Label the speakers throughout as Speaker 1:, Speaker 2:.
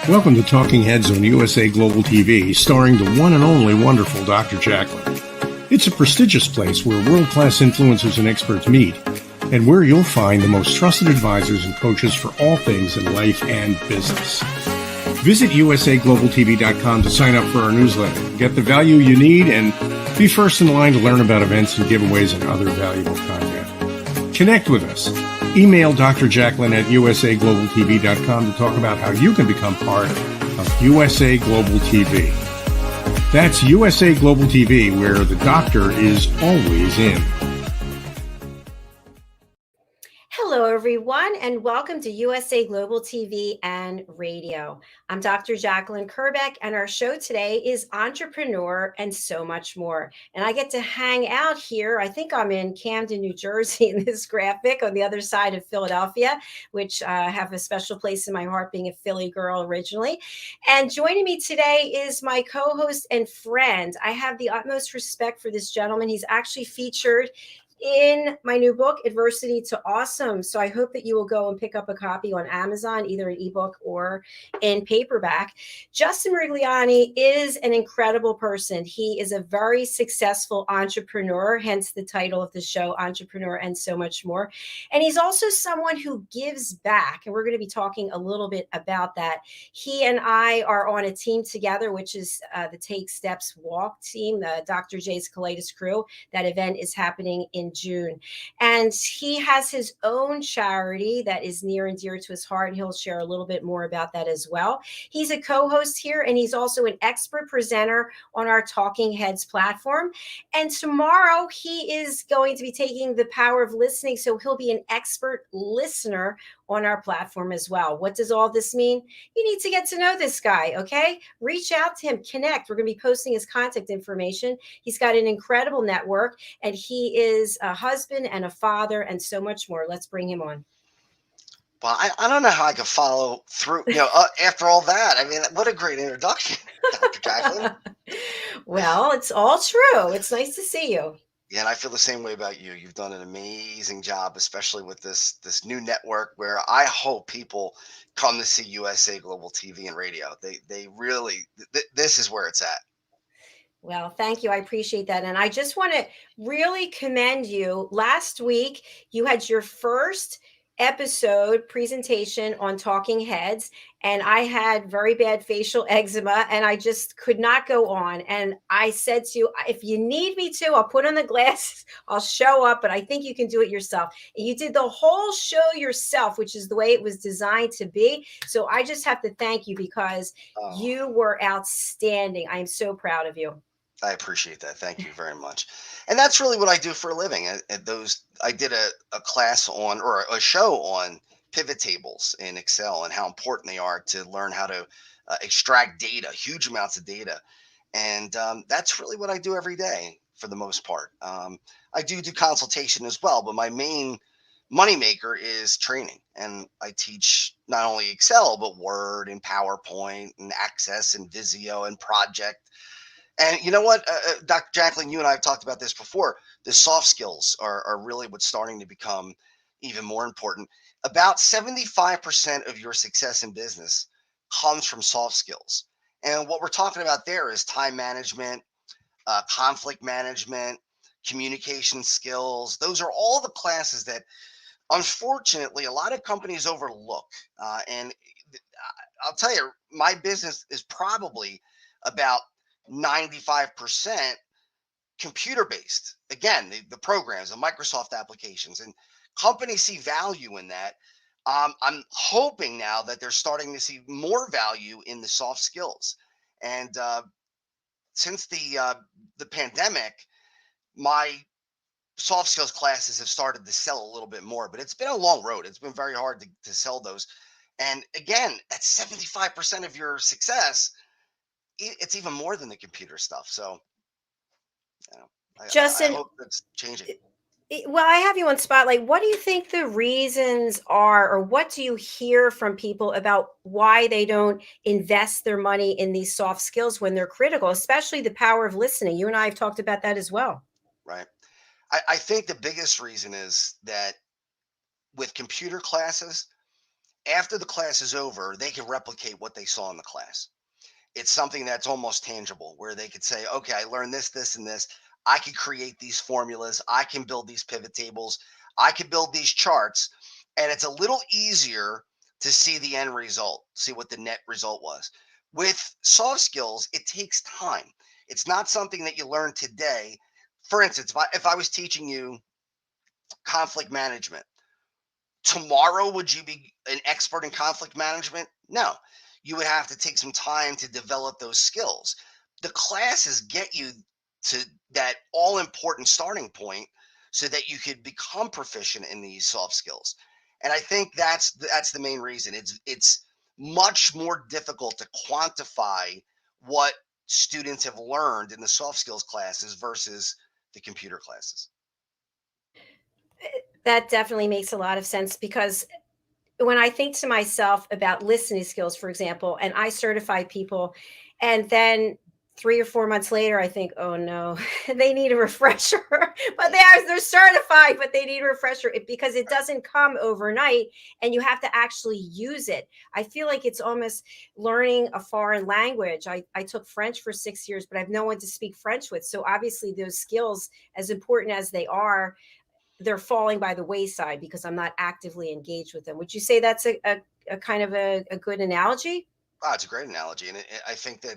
Speaker 1: Welcome to Talking Heads on USA Global TV, starring the one and only wonderful Dr. Jacalyn. It's a prestigious place where world-class influencers and experts meet, and where you'll find the most trusted advisors and coaches for all things in life and business. Visit usaglobaltv.com to sign up for our newsletter, get the value you need, and be first in line to learn about events and giveaways and other valuable content. Connect with us. Email Dr. Jacalyn at usaglobaltv.com to talk about how you can become part of USA Global TV. That's USA Global TV, where the doctor is always in.
Speaker 2: Hello, everyone, and welcome to USA Global TV and Radio. I'm Dr. Jacalyn Kerbeck, and our show today is Entrepreneur and So Much More. And I get to hang out here. I think I'm in Camden, New Jersey, in this graphic on the other side of Philadelphia, which have a special place in my heart, being a Philly girl originally. And joining me today is my co-host and friend. I have the utmost respect for this gentleman. He's actually featured in my new book, Adversity to Awesome. So I hope that you will go and pick up a copy on Amazon, either an ebook or in paperback. Justin Mirigliani is an incredible person. He is a very successful entrepreneur, hence the title of the show, Entrepreneur and So Much More. And he's also someone who gives back. And we're going to be talking a little bit about that. He and I are on a team together, which is the Take Steps Walk team, the Dr. J's Colitis crew. That event is happening in June. And he has his own charity that is near and dear to his heart. He'll share a little bit more about that as well. He's a co-host here, and he's also an expert presenter on our Talking Heads platform. And tomorrow he is going to be taking the power of listening. So he'll be an expert listener on our platform as well. What does all this mean? You need to get to know this guy, okay? Reach out to him, connect. We're going to be posting his contact information. He's got an incredible network, and he is a husband and a father and so much more. Let's bring him on.
Speaker 3: Well, I don't know how I could follow through, after all that. I mean, what a great introduction, Dr. Jacalyn.
Speaker 2: Well, it's all true. It's nice to see you.
Speaker 3: Yeah, and I feel the same way about you. You've done an amazing job, especially with this new network, where I hope people come to see USA Global TV and Radio. They really, this is where it's at.
Speaker 2: Well, thank you. I appreciate that. And I just want to really commend you. Last week, you had your first episode presentation on Talking Heads, and I had very bad facial eczema, and I just could not go on. And I said to you, if you need me to, I'll put on the glasses, I'll show up, but I think you can do it yourself. And you did the whole show yourself, which is the way it was designed to be. So I just have to thank you, because you were outstanding. I am so proud of you.
Speaker 3: I appreciate that. Thank you very much. And that's really what I do for a living. I did a class on, or a show on, pivot tables in Excel and how important they are to learn how to extract data, huge amounts of data. And that's really what I do every day for the most part. I do consultation as well, but my main moneymaker is training. And I teach not only Excel, but Word and PowerPoint and Access and Visio and Project. And you know what, Dr. Jacalyn, you and I have talked about this before. The soft skills are really what's starting to become even more important. About 75% of your success in business comes from soft skills. And what we're talking about there is time management, conflict management, communication skills. Those are all the classes that, unfortunately, a lot of companies overlook. And I'll tell you, my business is probably about 95% computer based. Again, the programs, the Microsoft applications, and companies see value in that. I'm hoping now that they're starting to see more value in the soft skills. And since the pandemic, my soft skills classes have started to sell a little bit more, but it's been a long road. It's been very hard to sell those. And again, that's 75% of your success. It's even more than the computer stuff. So,
Speaker 2: Justin,
Speaker 3: I hope that's changing.
Speaker 2: Well, I have you on Spotlight. What do you think the reasons are, or what do you hear from people about why they don't invest their money in these soft skills when they're critical, especially the power of listening? You and I have talked about that as well.
Speaker 3: Right. I think the biggest reason is that with computer classes, after the class is over, they can replicate what they saw in the class. It's something that's almost tangible where they could say, okay, I learned this, this, and this. I can create these formulas. I can build these pivot tables. I can build these charts. And it's a little easier to see the end result, see what the net result was. With soft skills, it takes time. It's not something that you learn today. For instance, if I was teaching you conflict management, tomorrow would you be an expert in conflict management? No. You would have to take some time to develop those skills. The classes get you to that all important starting point so that you could become proficient in these soft skills. And I think that's the main reason. It's much more difficult to quantify what students have learned in the soft skills classes versus the computer classes.
Speaker 2: That definitely makes a lot of sense, because when I think to myself about listening skills, for example, and I certify people, and then 3 or 4 months later, I think, oh no, they need a refresher. But they're certified, but they need a refresher because it doesn't come overnight, and you have to actually use it. I feel like it's almost learning a foreign language. I took French for 6 years, but I have no one to speak French with. So obviously, those skills, as important as they are, they're falling by the wayside because I'm not actively engaged with them. Would you say that's a kind of a good analogy?
Speaker 3: Oh, it's a great analogy. And I think that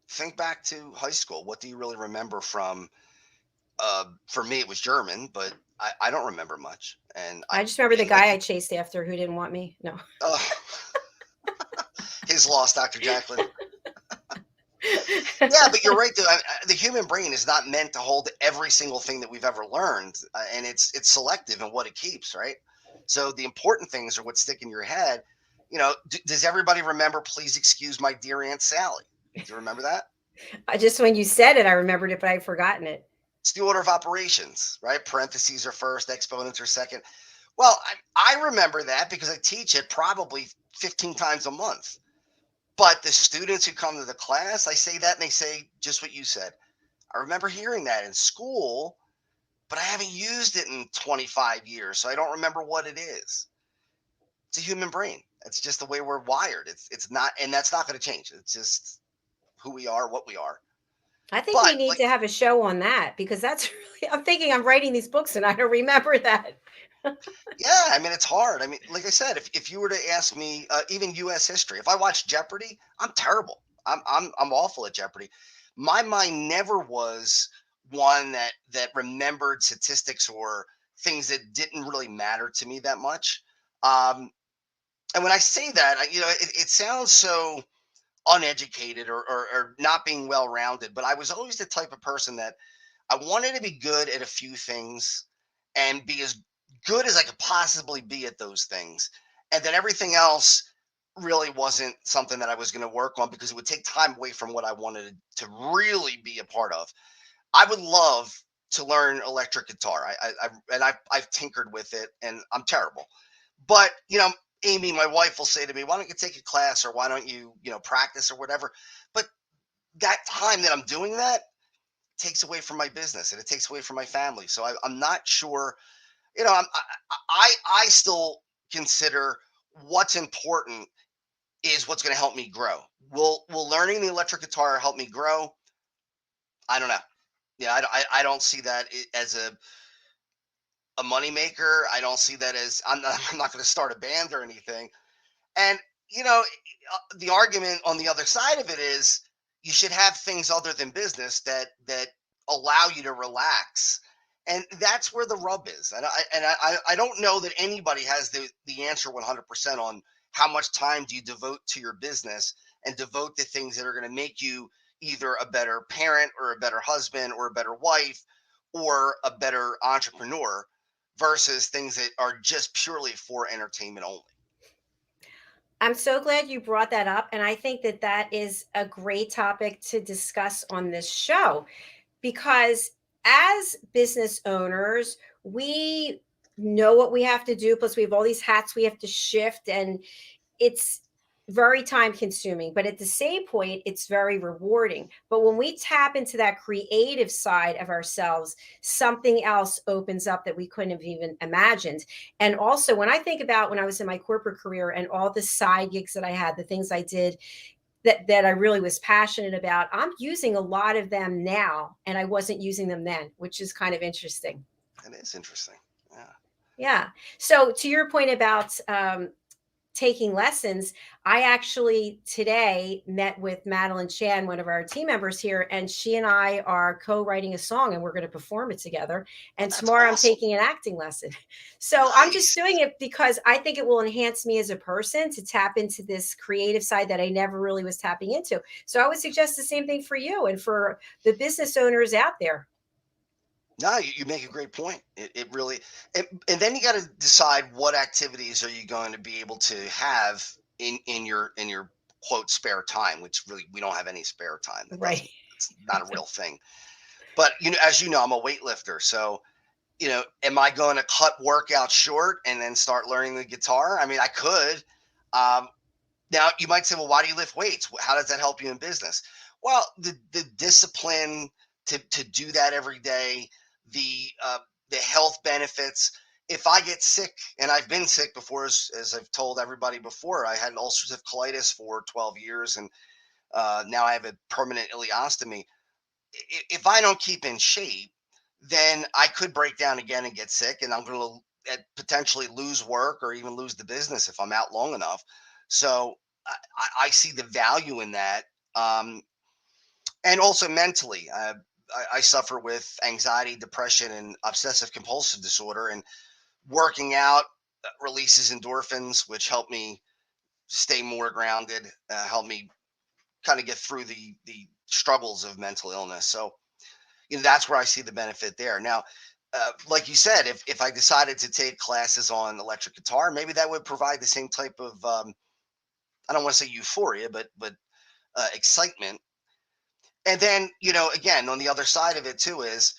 Speaker 3: think back to high school. What do you really remember from? For me, it was German, but I don't remember much. And
Speaker 2: I just remember the guy I chased after who didn't want me. No.
Speaker 3: uh, his loss, Dr. Jacalyn. Yeah, but you're right. Though. The human brain is not meant to hold every single thing that we've ever learned, and it's selective in what it keeps, right? So the important things are what stick in your head. Does everybody remember? Please excuse my dear Aunt Sally. Do you remember that?
Speaker 2: I just, when you said it, I remembered it, but I'd forgotten it.
Speaker 3: It's the order of operations, right? Parentheses are first, exponents are second. Well, I remember that because I teach it probably 15 times a month. But the students who come to the class, I say that and they say just what you said. I remember hearing that in school, but I haven't used it in 25 years, so I don't remember what it is. It's a human brain. It's just the way we're wired. It's not, and that's not going to change. It's just who we are, what we are.
Speaker 2: I think we
Speaker 3: But
Speaker 2: need
Speaker 3: like,
Speaker 2: to have a show on that, because that's really, I'm thinking I'm writing these books and I don't remember that.
Speaker 3: yeah, I mean, it's hard. I mean, like I said, if you were to ask me, even U.S. history, if I watch Jeopardy, I'm terrible. I'm awful at Jeopardy. My mind never was one that remembered statistics or things that didn't really matter to me that much. Um, and when I say that, it sounds so uneducated or not being well rounded. But I was always the type of person that I wanted to be good at a few things and be as good as I could possibly be at those things. And then everything else really wasn't something that I was going to work on because it would take time away from what I wanted to really be a part of. I would love to learn electric guitar. I've tinkered with it and I'm terrible. But, Amy, my wife, will say to me, why don't you take a class or why don't you, practice or whatever. But that time that I'm doing that takes away from my business and it takes away from my family. So I'm not sure, I still consider what's important is what's going to help me grow. Will learning the electric guitar help me grow? I don't know. Yeah, I don't see that as a moneymaker. I don't see that as I'm not going to start a band or anything. And the argument on the other side of it is you should have things other than business that allow you to relax, and that's where the rub is. And I don't know that anybody has the answer 100% on how much time do you devote to your business and devote to things that are going to make you either a better parent or a better husband or a better wife or a better entrepreneur versus things that are just purely for entertainment only.
Speaker 2: I'm so glad you brought that up. And I think that that is a great topic to discuss on this show, because as business owners, we know what we have to do. Plus, we have all these hats we have to shift. And it's very time consuming, but at the same point, it's very rewarding. But when we tap into that creative side of ourselves, something else opens up that we couldn't have even imagined. And also, when I think about when I was in my corporate career and all the side gigs that I had, the things I did that I really was passionate about, I'm using a lot of them now, and I wasn't using them then, which is kind of interesting.
Speaker 3: It is interesting. Yeah.
Speaker 2: Yeah. So to your point about taking lessons, I actually today met with Madeline Chan, one of our team members here, and she and I are co-writing a song and we're going to perform it together.
Speaker 3: Oh,
Speaker 2: And
Speaker 3: that's
Speaker 2: tomorrow I'm
Speaker 3: awesome.
Speaker 2: taking an acting lesson. So I'm just
Speaker 3: Nice.
Speaker 2: doing it because I think it will enhance me as a person to tap into this creative side that I never really was tapping into. So I would suggest the same thing for you and for the business owners out there.
Speaker 3: No, you make a great point. It really, and then you got to decide what activities are you going to be able to have in your quote spare time, which really we don't have any spare time. That
Speaker 2: Right.
Speaker 3: doesn't, it's not a real thing. But as you know, I'm a weightlifter, so am I going to cut workout short and then start learning the guitar? I mean, I could. Um, Now you might say, well, why do you lift weights? How does that help you in business? Well, the discipline to do that every day, the health benefits. If I get sick, and I've been sick before, as I've told everybody before, I had ulcerative colitis for 12 years, and now I have a permanent ileostomy. If I don't keep in shape, then I could break down again and get sick, and I'm going to potentially lose work or even lose the business if I'm out long enough. So I see the value in that. Um, and also mentally, I suffer with anxiety, depression, and obsessive compulsive disorder. And working out releases endorphins, which help me stay more grounded, help me kind of get through the struggles of mental illness. So that's where I see the benefit there. Now, like you said, if I decided to take classes on electric guitar, maybe that would provide the same type of I don't want to say euphoria, but excitement. And then again, on the other side of it too is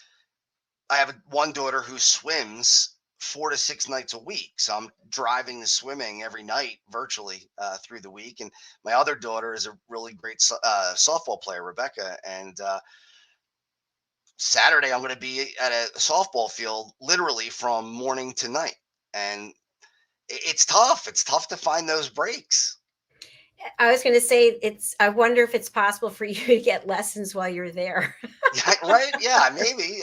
Speaker 3: I have one daughter who swims 4 to 6 nights a week, so I'm driving to swimming every night virtually through the week. And my other daughter is a really great softball player, Rebecca, and Saturday, I'm going to be at a softball field literally from morning to night. And it's tough. It's tough to find those breaks.
Speaker 2: I was going to say I wonder if it's possible for you to get lessons while you're there.
Speaker 3: Yeah, right? Yeah, maybe.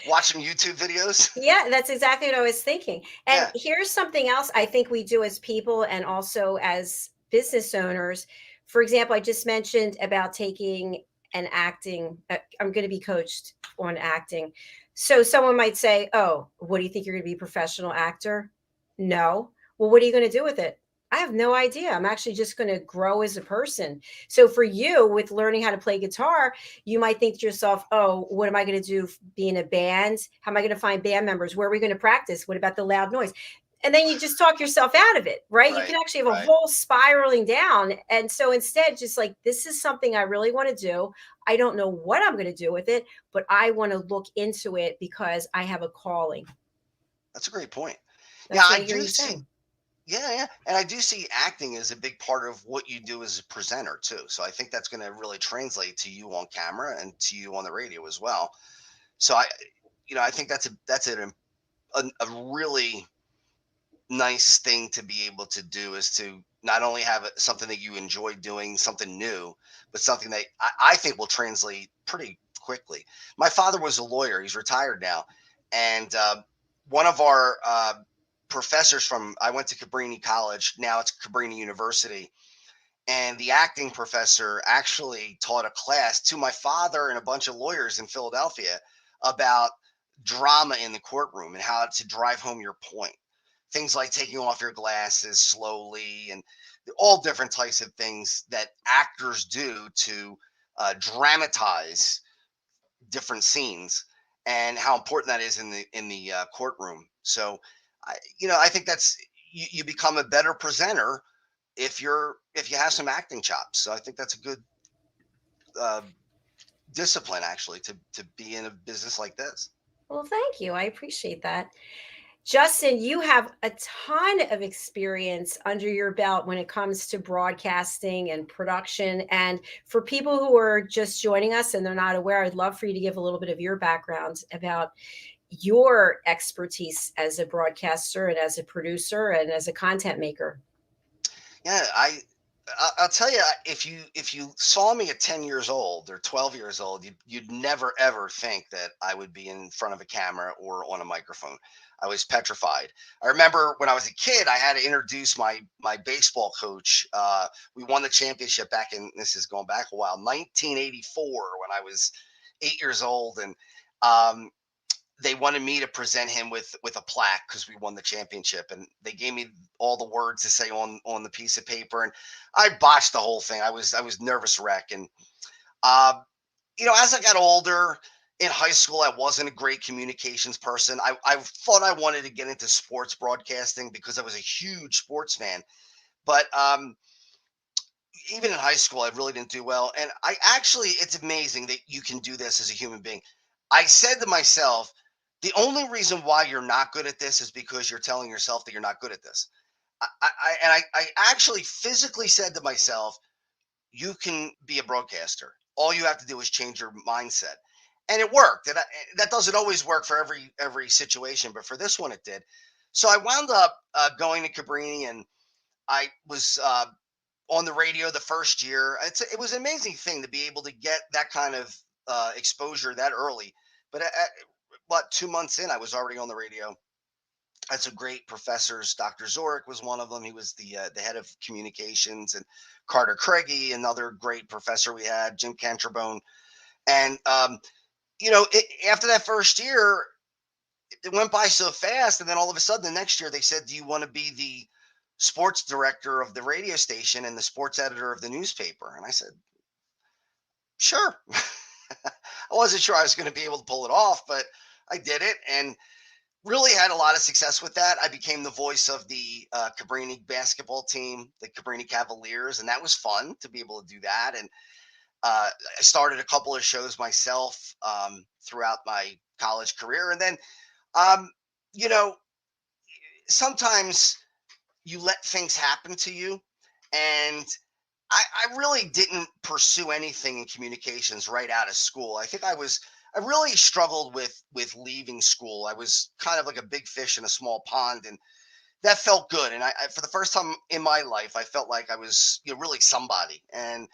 Speaker 3: Watch some YouTube videos.
Speaker 2: Yeah, that's exactly what I was thinking. And
Speaker 3: Yeah.
Speaker 2: here's something else I think we do as people and also as business owners. For example, I just mentioned about taking an acting, I'm going to be coached on acting. So someone might say, oh, what do you think you're going to be a professional actor? No. Well, what are you going to do with it? I have no idea. I'm actually just going to grow as a person. So for you, with learning how to play guitar, you might think to yourself, oh, what am I going to do? Be in a band? How am I going to find band members? Where are we going to practice? What about the loud noise? And then you just talk yourself out of it, right? You can
Speaker 3: Right.
Speaker 2: actually have a
Speaker 3: Right.
Speaker 2: whole spiraling down. And so instead, just like, this is something I really want to do. I don't know what I'm going to do with it, but I want to look into it because I have a calling.
Speaker 3: That's a great point. Yeah,
Speaker 2: That's what
Speaker 3: I
Speaker 2: I hear
Speaker 3: do
Speaker 2: you
Speaker 3: see.
Speaker 2: saying.
Speaker 3: Yeah, yeah. And I do see acting as a big part of what you do as a presenter too. So I think that's going to really translate to you on camera and to you on the radio as well. So I think that's a really nice thing to be able to do is to not only have something that you enjoy doing, something new, but something that I think will translate pretty quickly. My father was a lawyer. He's retired now. And one of our professors I went to Cabrini College. Now it's Cabrini University. And the acting professor actually taught a class to my father and a bunch of lawyers in Philadelphia about drama in the courtroom and how to drive home your point. Things like taking off your glasses slowly and all different types of things that actors do to dramatize different scenes and how important that is in the courtroom. So, I think that's you become a better presenter if you have some acting chops. So I think that's a good uh, discipline actually to be in a business like this.
Speaker 2: Well, thank you. I appreciate that. Justin, you have a ton of experience under your belt when it comes to broadcasting and production. And for people who are just joining us and they're not aware, I'd love for you to give a little bit of your background about your expertise as a broadcaster and as a producer and as a content maker.
Speaker 3: Yeah, I'll tell you, if you saw me at 10 years old or 12 years old, you'd never ever think that I would be in front of a camera or on a microphone. I was petrified. I remember when I was a kid, I had to introduce my baseball coach. We won the championship back in, this is going back a while, 1984, when I was 8 years old, and um, they wanted me to present him with a plaque because we won the championship, and they gave me all the words to say on the piece of paper, and I botched the whole thing. I was nervous wreck. And uh, as I got older in high school, I wasn't a great communications person. I thought I wanted to get into sports broadcasting because I was a huge sports fan, but even in high school, I really didn't do well. And it's amazing that you can do this as a human being. I said to myself, the only reason why you're not good at this is because you're telling yourself that you're not good at this. I actually physically said to myself, you can be a broadcaster. All you have to do is change your mindset. And it worked. And that doesn't always work for every situation, but for this one, it did. So I wound up going to Cabrini, and I was on the radio the first year. It was an amazing thing to be able to get that kind of exposure that early. But what, 2 months in, I was already on the radio. I had some great professors. Dr. Zorick was one of them. He was the head of communications, and Carter Craigie, another great professor we had, Jim Cantrabone. And after that first year, it went by so fast, and then all of a sudden, the next year, they said, "Do you want to be the sports director of the radio station and the sports editor of the newspaper?" And I said, "Sure." I wasn't sure I was going to be able to pull it off, but I did it, and really had a lot of success with that. I became the voice of the Cabrini basketball team, the Cabrini Cavaliers, and that was fun to be able to do that. And I started a couple of shows myself throughout my college career. And then, um, you know, sometimes you let things happen to you. And I really didn't pursue anything in communications right out of school. I really struggled with leaving school. I was kind of like a big fish in a small pond, and that felt good. And for the first time in my life, I felt like I was, really somebody. And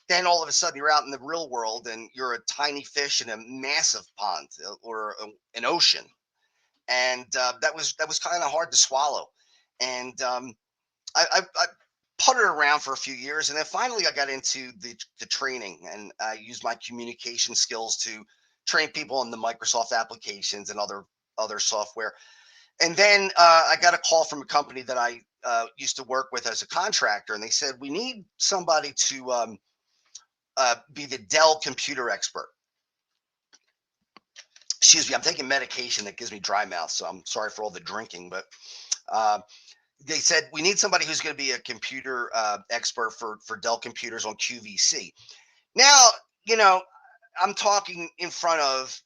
Speaker 3: then all of a sudden, you're out in the real world, and you're a tiny fish in a massive pond or an ocean, and that was kind of hard to swallow. And I puttered around for a few years, and then finally I got into the training, and I used my communication skills to train people on the Microsoft applications and other software. And then I got a call from a company that I used to work with as a contractor, and they said, "We need somebody to be the Dell computer expert." Excuse me, I'm taking medication that gives me dry mouth, so I'm sorry for all the drinking, but uh, they said, "We need somebody who's going to be a computer expert for Dell computers on QVC." Now, you know, I'm talking in front of,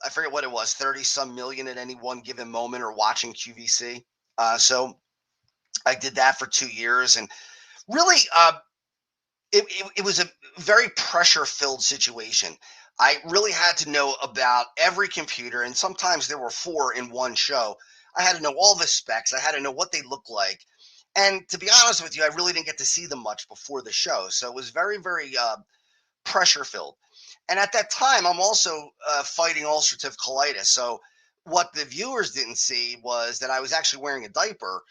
Speaker 3: I forget what it was, 30 some million at any one given moment or watching QVC. So I did that for 2 years, and really, it was a very pressure filled situation. I really had to know about every computer, and sometimes there were four in one show. I had to know all the specs. I had to know what they look like. And to be honest with you, I really didn't get to see them much before the show. So it was very, very pressure filled. And at that time, I'm also fighting ulcerative colitis. So what the viewers didn't see was that I was actually wearing a diaper,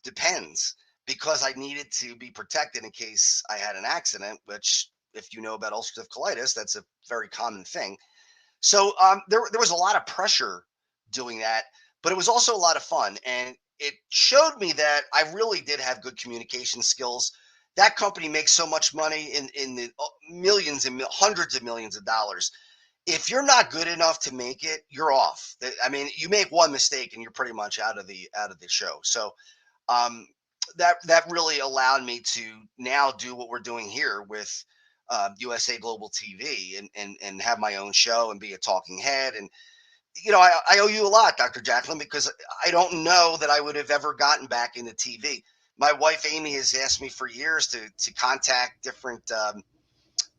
Speaker 3: Depends, because I needed to be protected in case I had an accident, which, if you know about ulcerative colitis, that's a very common thing. So there was a lot of pressure doing that, but it was also a lot of fun. And it showed me that I really did have good communication skills. That company makes so much money in the millions and hundreds of millions of dollars. If you're not good enough to make it, you're off. I mean, you make one mistake and you're pretty much out of the show. So um, that really allowed me to now do what we're doing here with USA Global TV, and have my own show and be a talking head. And I owe you a lot, Dr. Jacalyn, because I don't know that I would have ever gotten back into TV. My wife, Amy, has asked me for years to contact different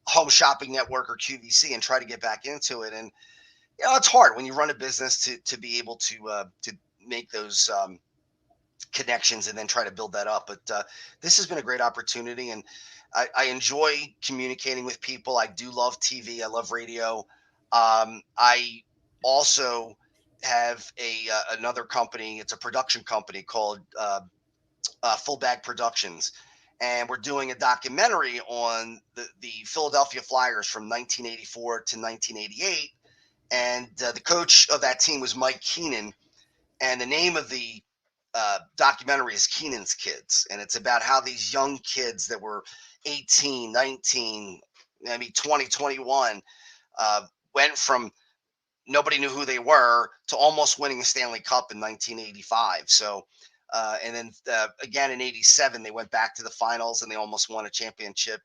Speaker 3: Home Shopping Network or QVC and try to get back into it. And, it's hard when you run a business to be able to make those connections and then try to build that up. But this has been a great opportunity, and I enjoy communicating with people. I do love TV. I love radio. I also have another company. It's a production company called Full Bag Productions, and we're doing a documentary on the Philadelphia Flyers from 1984 to 1988. And the coach of that team was Mike Keenan, and the name of the documentary is Keenan's Kids, and it's about how these young kids that were 18, 19, maybe 20, 21 went from nobody knew who they were to almost winning the Stanley Cup in 1985. So, and then again in 87, they went back to the finals and they almost won a championship.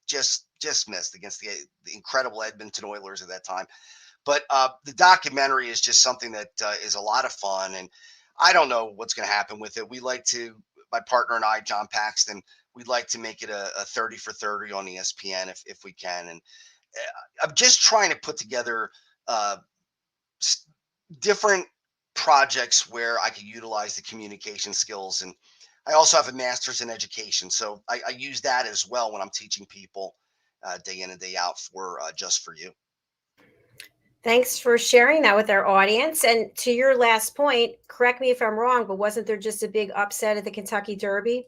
Speaker 3: Just missed against the incredible Edmonton Oilers at that time. But the documentary is just something that is a lot of fun, and I don't know what's going to happen with it. We like to, my partner and I, John Paxton, we'd like to make it a 30 for 30 on ESPN if we can. And I'm just trying to put together different projects where I could utilize the communication skills. And I also have a master's in education, so I use that as well when I'm teaching people day in and day out for Just For You.
Speaker 2: Thanks for sharing that with our audience. And to your last point, correct me if I'm wrong, but wasn't there just a big upset at the Kentucky Derby?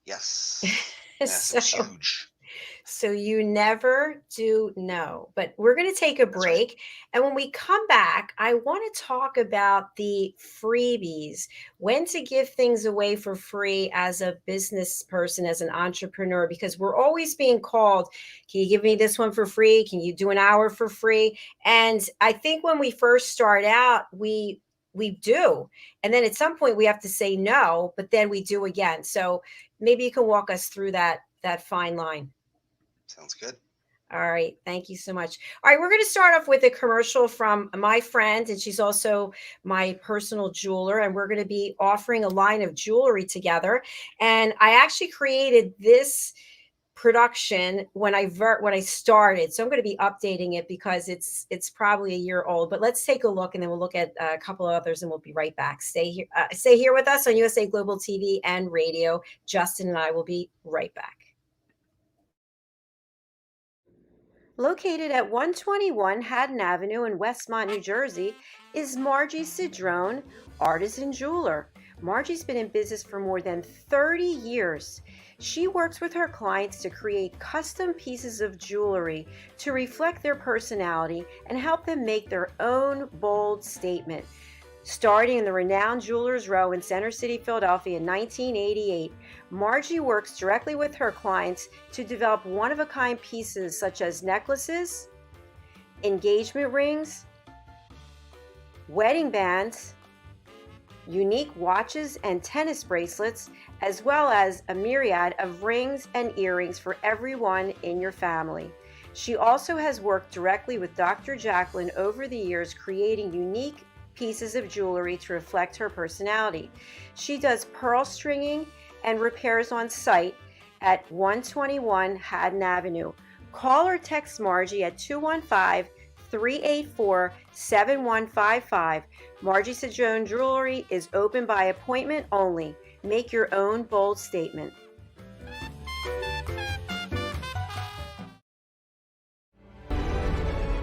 Speaker 3: Yes. Yes, it's huge.
Speaker 2: So you never do know. But we're going to take a break. Right. And when we come back, I want to talk about the freebies, when to give things away for free as a business person, as an entrepreneur, because we're always being called, can you give me this one for free? Can you do an hour for free? And I think when we first start out, we do. And then at some point we have to say no, but then we do again. So maybe you can walk us through that fine line.
Speaker 3: Sounds good.
Speaker 2: All right. Thank you so much. All right. We're going to start off with a commercial from my friend, and she's also my personal jeweler. And we're going to be offering a line of jewelry together. And I actually created this production when I started. So I'm going to be updating it because it's probably a year old. But let's take a look, and then we'll look at a couple of others, and we'll be right back. Stay here with us on USA Global TV and Radio. Justin and I will be right back. Located at 121 Haddon Avenue in Westmont, New Jersey, is Margie Cedrone, artisan jeweler. Margie's been in business for more than 30 years. She works with her clients to create custom pieces of jewelry to reflect their personality and help them make their own bold statement. Starting in the renowned Jewelers Row in Center City, Philadelphia in 1988, Margie works directly with her clients to develop one-of-a-kind pieces such as necklaces, engagement rings, wedding bands, unique watches and tennis bracelets, as well as a myriad of rings and earrings for everyone in your family. She also has worked directly with Dr. Jacalyn over the years, creating unique pieces of jewelry to reflect her personality. She does pearl stringing and repairs on site at 121 Haddon Avenue. Call or text Margie at 215-384-7155. Margie Cedrone Jewelry is open by appointment only. Make your own bold statement.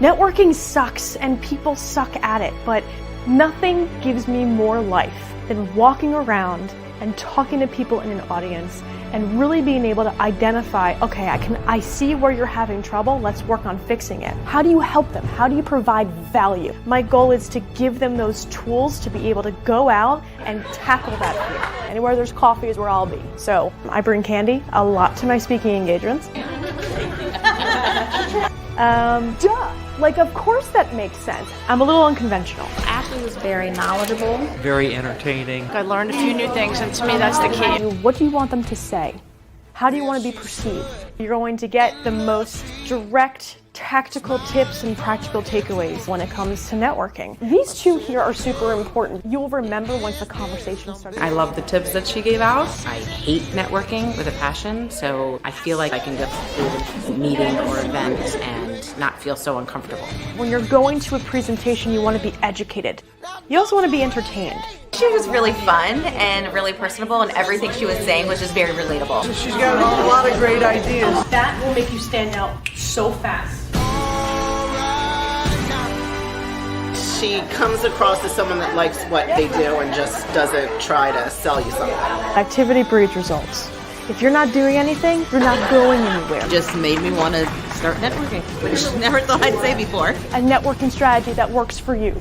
Speaker 4: Networking sucks and people suck at it, but nothing gives me more life than walking around and talking to people in an audience and really being able to identify, okay, I see where you're having trouble, let's work on fixing it. How do you help them? How do you provide value? My goal is to give them those tools to be able to go out and tackle that fear. Anywhere there's coffee is where I'll be. So I bring candy a lot to my speaking engagements. Like, of course that makes sense. I'm a little unconventional.
Speaker 5: Ashley was very knowledgeable.
Speaker 6: Very entertaining.
Speaker 5: I learned a few new things, and to me that's the key.
Speaker 4: What do you want them to say? How do you want to be perceived? You're going to get the most direct tactical tips and practical takeaways when it comes to networking. These two here are super important. You'll remember once the conversation starts.
Speaker 6: I love the tips that she gave out. I hate networking with a passion, so I feel like I can go through a meeting or event and not feel so uncomfortable.
Speaker 4: When you're going to a presentation, you want to be educated. You also want to be entertained.
Speaker 7: She was really fun and really personable, and everything she was saying was just very relatable.
Speaker 8: She's got a lot of great ideas.
Speaker 4: That will make you stand out so fast.
Speaker 8: She comes across as someone that likes what they do and just doesn't try to sell you something.
Speaker 4: Activity breeds results. If you're not doing anything, you're not going anywhere.
Speaker 6: Just made me want to start networking, which I never thought I'd say before.
Speaker 4: A networking strategy that works for you.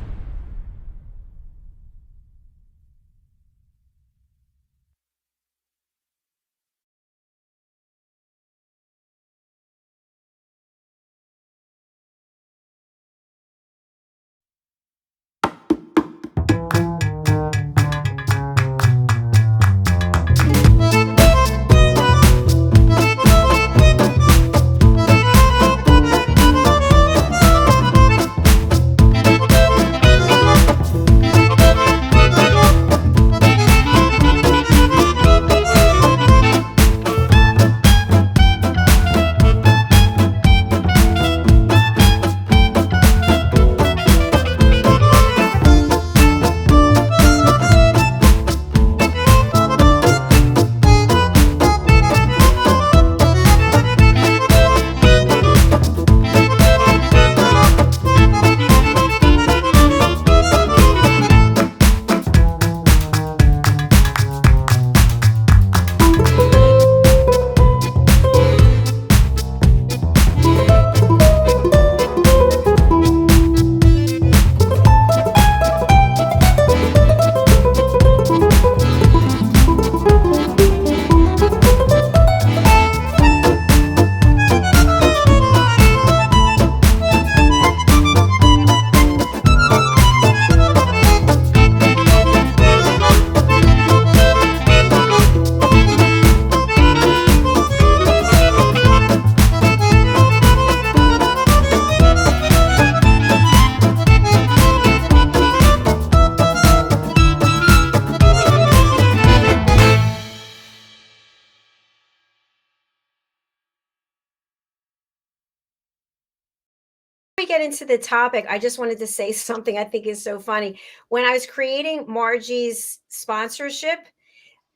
Speaker 2: We get into the topic, I just wanted to say something I think is so funny. When I was creating Margie's sponsorship,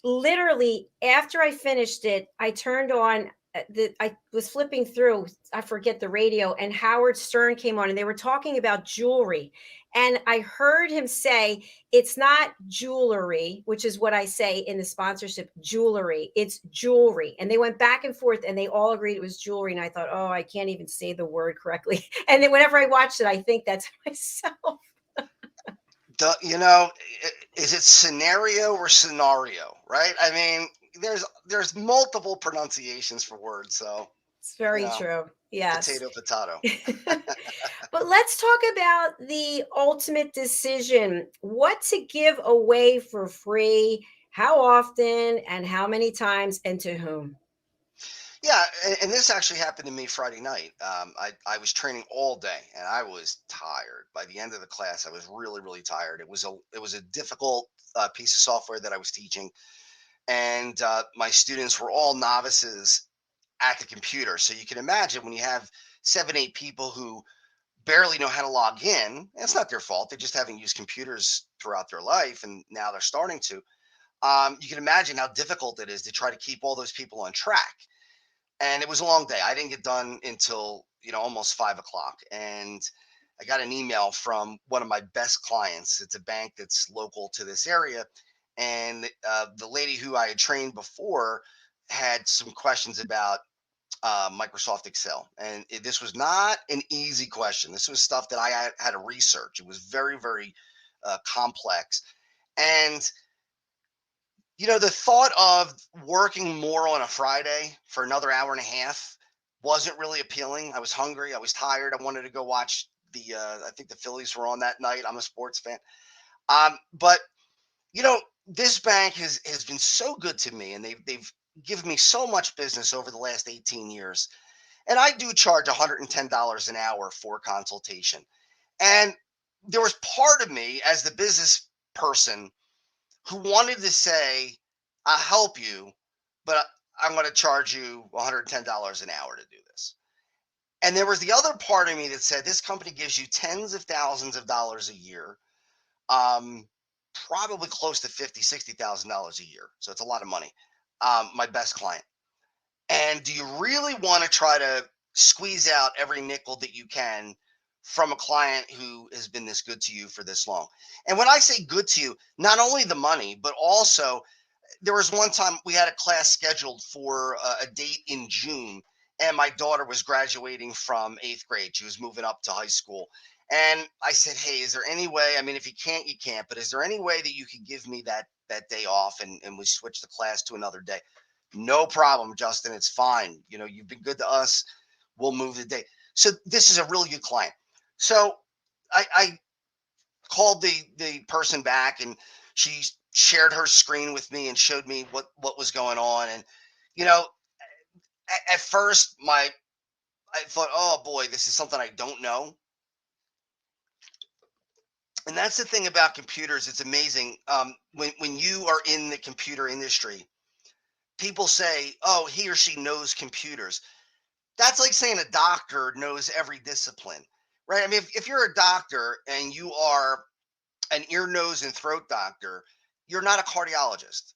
Speaker 2: literally after I finished it, I turned on I was flipping through, I forget the radio, and Howard Stern came on and they were talking about jewelry. And I heard him say, it's not jewelry, which is what I say in the sponsorship, jewelry, it's jewelry. And they went back and forth and they all agreed it was jewelry. And I thought, oh, I can't even say the word correctly. And then whenever I watched it, I think that's myself.
Speaker 3: Is it scenario or scenario, right? I mean, there's multiple pronunciations for words, so
Speaker 2: It's very true. Yes.
Speaker 3: Potato.
Speaker 2: But let's talk about the ultimate decision. What to give away for free, how often, and how many times, and to whom?
Speaker 3: Yeah, and this actually happened to me Friday night. I was training all day, and I was tired. By the end of the class, I was really, really tired. It was a difficult piece of software that I was teaching, and my students were all novices at the computer. So you can imagine when you have 7, 8 people who barely know how to log in. It's not their fault; they just haven't used computers throughout their life, and now they're starting to. You can imagine how difficult it is to try to keep all those people on track. And it was a long day. I didn't get done until almost 5 o'clock, and I got an email from one of my best clients. It's a bank that's local to this area, and the lady who I had trained before had some questions about Microsoft Excel, and this was not an easy question. This was stuff that I had to research. It was very, very complex, and the thought of working more on a Friday for another hour and a half wasn't really appealing. I was hungry. I was tired. I wanted to go watch I think the Phillies were on that night. I'm a sports fan. But this bank has been so good to me, and they've given me so much business over the last 18 years. And I do charge $110 an hour for consultation. And there was part of me as the business person who wanted to say, I'll help you, but I'm going to charge you $110 an hour to do this. And there was the other part of me that said, this company gives you tens of thousands of dollars a year, probably close to $50,000, $60,000 a year. So it's a lot of money. My best client. And do you really want to try to squeeze out every nickel that you can from a client who has been this good to you for this long? And when I say good to you, not only the money, but also there was one time we had a class scheduled for a date in June, and my daughter was graduating from 8th grade. She was moving up to high school. And I said, hey, is there any way, I mean, if you can't, you can't, but is there any way that you could give me that day off and we switch the class to another day? No problem, Justin. It's fine. You know, you've been good to us. We'll move the date. So this is a really good client. So I called the person back, and she shared her screen with me and showed me what was going on. And, you know, at first I thought, oh boy, this is something I don't know. And that's the thing about computers. It's amazing. When you are in the computer industry, people say, oh, he or she knows computers. That's like saying a doctor knows every discipline, right? I mean, if you're a doctor and you are an ear, nose, and throat doctor, you're not a cardiologist,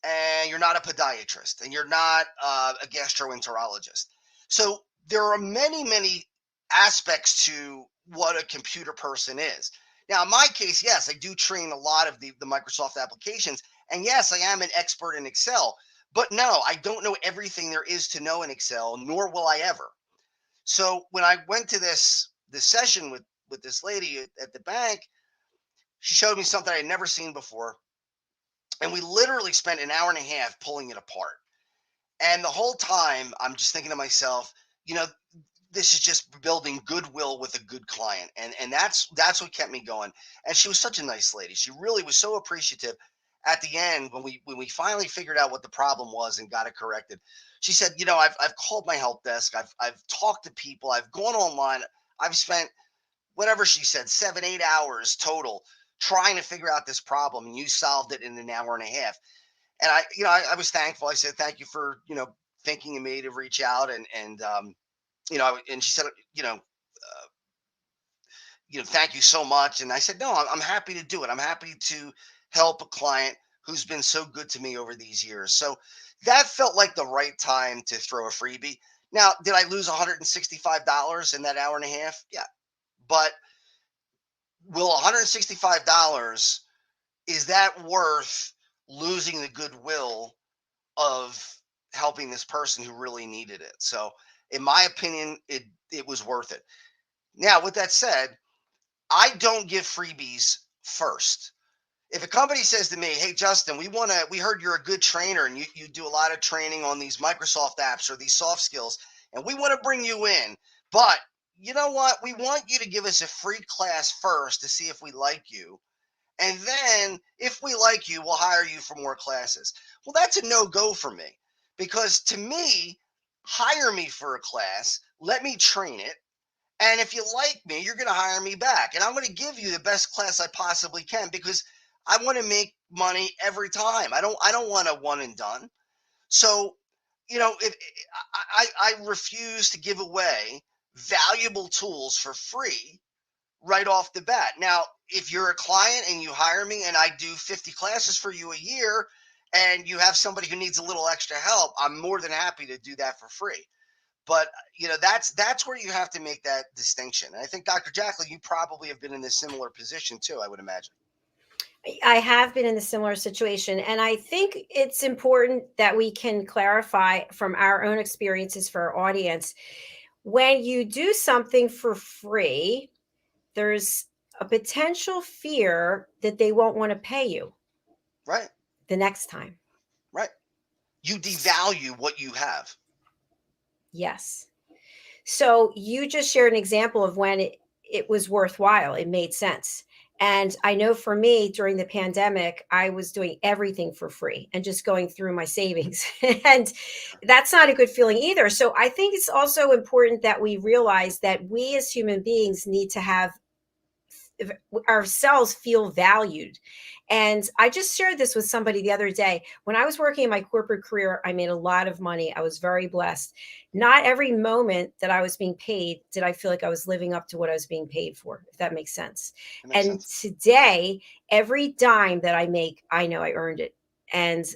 Speaker 3: and you're not a podiatrist, and you're not a gastroenterologist. So there are many, many aspects to what a computer person is. Now, in my case, yes, I do train a lot of the Microsoft applications. And yes, I am an expert in Excel. But no, I don't know everything there is to know in Excel, nor will I ever. So when I went to this session with this lady at the bank, she showed me something I had never seen before. And we literally spent an hour and a half pulling it apart. And the whole time, I'm just thinking to myself, you know, this is just building goodwill with a good client. And that's what kept me going. And she was such a nice lady. She really was so appreciative. At the end, when we finally figured out what the problem was and got it corrected, she said, you know, I've called my help desk. I've talked to people. I've gone online. I've spent, whatever she said, 7-8 hours total trying to figure out this problem, and you solved it in an hour and a half. And I was thankful. I said, thank you for, thinking of me to reach out. And and she said, thank you so much. And I said, no, I'm happy to do it. I'm happy to help a client who's been so good to me over these years. So that felt like the right time to throw a freebie. Now, did I lose $165 in that hour and a half? Yeah. But will $165, is that worth losing the goodwill of helping this person who really needed it? So in my opinion, it was worth it. Now, with that said, I don't give freebies first. If a company says to me, hey, Justin, we heard you're a good trainer and you do a lot of training on these Microsoft apps or these soft skills, and we want to bring you in, but you know what? We want you to give us a free class first to see if we like you. And then if we like you, we'll hire you for more classes. Well, that's a no-go for me, because to me, hire me for a class, let me train it. And if you like me, you're going to hire me back. And I'm going to give you the best class I possibly can, because I want to make money every time. I don't want a one and done. So, if I refuse to give away valuable tools for free right off the bat. Now, if you're a client and you hire me and I do 50 classes for you a year, and you have somebody who needs a little extra help, I'm more than happy to do that for free. But that's where you have to make that distinction. And I think, Dr. Jacalyn, you probably have been in a similar position too, I would imagine.
Speaker 2: I have been in a similar situation. And I think it's important that we can clarify from our own experiences for our audience. When you do something for free, there's a potential fear that they won't want to pay you
Speaker 3: Right.
Speaker 2: the next time.
Speaker 3: Right. You devalue what you have.
Speaker 2: Yes. So you just shared an example of when it was worthwhile. It made sense. And I know for me during the pandemic, I was doing everything for free and just going through my savings. And that's not a good feeling either. So I think it's also important that we realize that we as human beings need to have ourselves feel valued. And I just shared this with somebody the other day. When I was working in my corporate career, I made a lot of money. I was very blessed. Not every moment that I was being paid did I feel like I was living up to what I was being paid for, if that makes sense.
Speaker 3: It makes
Speaker 2: And
Speaker 3: sense.
Speaker 2: today, every dime that I make, I know I earned it. And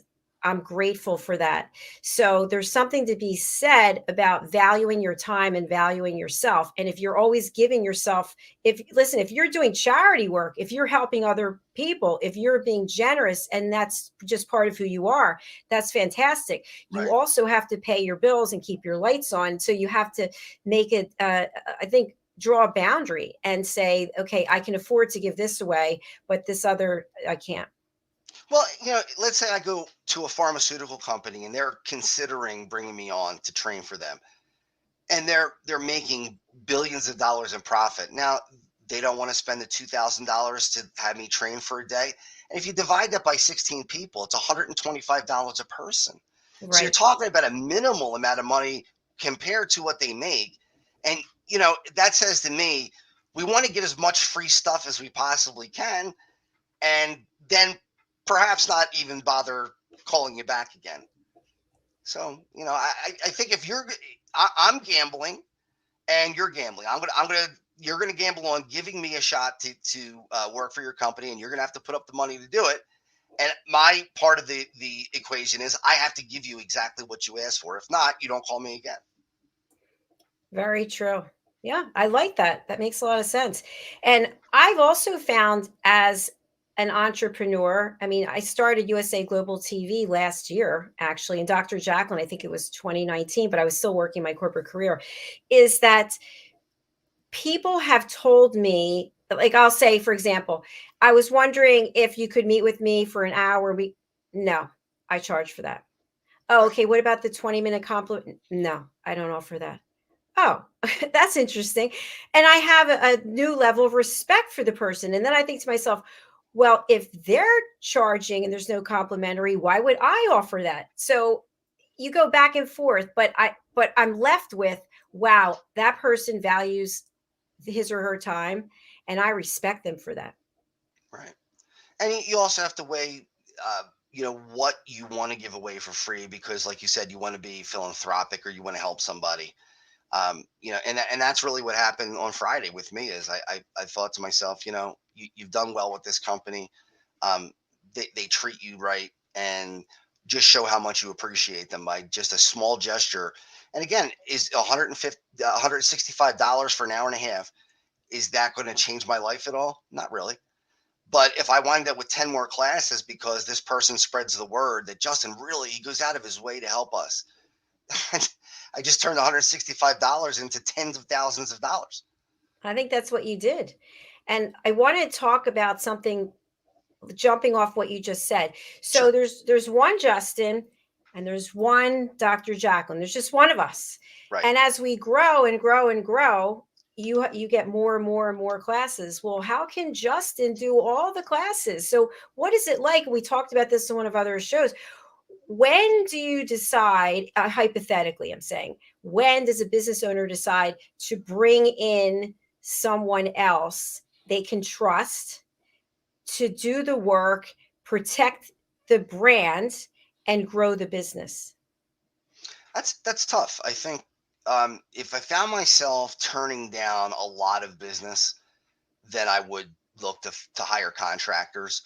Speaker 2: I'm grateful for that. So there's something to be said about valuing your time and valuing yourself. And if you're always giving yourself, if you're doing charity work, if you're helping other people, if you're being generous and that's just part of who you are, that's fantastic. You
Speaker 3: Right.
Speaker 2: also have to pay your bills and keep your lights on. So you have to make it, I think, draw a boundary and say, okay, I can afford to give this away, but this other, I can't.
Speaker 3: Well, let's say I go to a pharmaceutical company and they're considering bringing me on to train for them, and they're making billions of dollars in profit. Now, they don't want to spend the $2,000 to have me train for a day. And if you divide that by 16 people, it's $125 a person. So you're
Speaker 2: Right.
Speaker 3: talking about a minimal amount of money compared to what they make. And, that says to me, we want to get as much free stuff as we possibly can, and then perhaps not even bother calling you back again. So, I think if I'm gambling and you're gambling. You're gonna gamble on giving me a shot to work for your company, and you're gonna have to put up the money to do it. And my part of the equation is I have to give you exactly what you asked for. If not, you don't call me again.
Speaker 2: Very true. Yeah, I like that. That makes a lot of sense. And I've also found as an entrepreneur, I mean, I started USA Global TV last year, actually, and Dr. Jacalyn, I think it was 2019, but I was still working my corporate career, is that people have told me, like I'll say, for example, I was wondering if you could meet with me for an hour. No, I charge for that. Oh,
Speaker 3: Right.
Speaker 2: okay. What about the 20-minute compliment? No, I don't offer that. Oh, that's interesting. And I have a new level of respect for the person. And then I think to myself, well, if they're charging and there's no complimentary, why would I offer that? So you go back and forth, but I'm left with, wow, that person values his or her time, and I respect them for that.
Speaker 3: Right. And you also have to weigh, what you want to give away for free, because, like you said, you want to be philanthropic or you want to help somebody. And that's really what happened on Friday with me. Is I thought to myself, you've done well with this company. They treat you right, and just show how much you appreciate them by just a small gesture. And again, is 150 $165 for an hour and a half, is that going to change my life at all? Not really. But if I wind up with 10 more classes because this person spreads the word that Justin really, he goes out of his way to help us, I just turned $165 into tens of thousands of dollars.
Speaker 2: I think that's what you did. And I want to talk about something jumping off what you just said. So
Speaker 3: Sure.
Speaker 2: there's one Justin and there's one Dr. Jacalyn. There's just one of us.
Speaker 3: Right.
Speaker 2: And as we grow and grow and grow, you get more and more and more classes. Well, how can Justin do all the classes? So what is it like? We talked about this in one of other shows. When do you decide, hypothetically, I'm saying, when does a business owner decide to bring in someone else they can trust to do the work, protect the brand, and grow the business?
Speaker 3: That's tough. I think, if I found myself turning down a lot of business, then I would look to hire contractors.